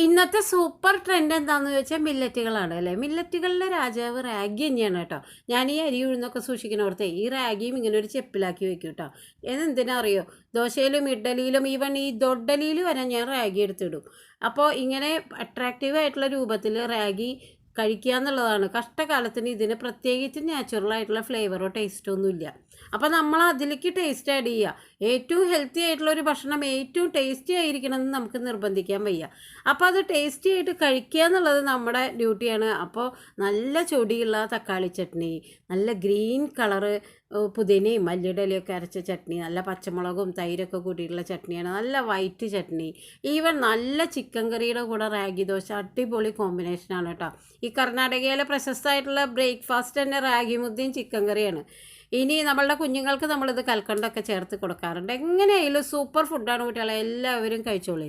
ഇന്നത്തെ super trend എന്താണെന്ന് ചോദിച്ചാൽ മില്ലറ്റുകളാണ് അല്ലേ. മില്ലറ്റുകളിലെ രാജാവ് റാഗി തന്നെയാണ് കേട്ടോ. ഞാൻ ഈ അരി ഉഴുന്നൊക്കെ സൂക്ഷിക്കണോടത്തെ ഈ റാഗിയും ഇങ്ങനെ ഒരു ചെപ്പിലാക്കി വെക്കും കേട്ടോ. എന്തിനാ അറിയോ, ദോശയിലും ഇഡ്ഡലിയിലും ഈവൻ ഈ ദൊഡ്ഡലിയിൽ വരെ ഞാൻ റാഗി എടുത്തിടും. അപ്പോൾ ഇങ്ങനെ അട്രാക്റ്റീവ് ആയിട്ടുള്ള രൂപത്തിൽ റാഗി കഴിക്കുക എന്നുള്ളതാണ്. കഷ്ടകാലത്തിന് ഇതിന് പ്രത്യേകിച്ച് നാച്ചുറലായിട്ടുള്ള ഫ്ലേവറോ ടേസ്റ്റോ ഒന്നുമില്ല. അപ്പോൾ നമ്മൾ അതിലേക്ക് ടേസ്റ്റ് ആഡ് ചെയ്യുക. ഏറ്റവും ഹെൽത്തി ആയിട്ടുള്ള ഒരു ഭക്ഷണം ഏറ്റവും ടേസ്റ്റി ആയിരിക്കണമെന്ന് നമുക്ക് നിർബന്ധിക്കാൻ വയ്യ. അപ്പോൾ അത് ടേസ്റ്റി ആയിട്ട് കഴിക്കുക എന്നുള്ളത് നമ്മുടെ ഡ്യൂട്ടിയാണ്. അപ്പോൾ നല്ല ചൊടിയുള്ള തക്കാളി ചട്നി, നല്ല ഗ്രീൻ കളറ് പുതിനയും മല്ലിയുടെ ഇലയൊക്കെ അരച്ച ചട്നി, നല്ല പച്ചമുളകും തൈരൊക്കെ കൂട്ടിയിട്ടുള്ള ചട്നിയാണ്, നല്ല വൈറ്റ് ചട്നി, ഈവൻ നല്ല ചിക്കൻ കറിയുടെ കൂടെ റാഗി ദോശ അടിപൊളി കോമ്പിനേഷനാണ് കേട്ടോ. ഈ കർണാടകയിലെ പ്രശസ്തമായിട്ടുള്ള ബ്രേക്ക്ഫാസ്റ്റ് തന്നെ റാഗി മുദ്ദയും ചിക്കൻ കറിയാണ്. ഇനി നമ്മളുടെ കുഞ്ഞുങ്ങൾക്ക് നമ്മളിത് കൽക്കണ്ടൊക്കെ ചേർത്ത് കൊടുക്കാറുണ്ട്. എങ്ങനെയായാലും സൂപ്പർ ഫുഡാണ് കുട്ടികളെ, എല്ലാവരും കഴിച്ചോളൂ.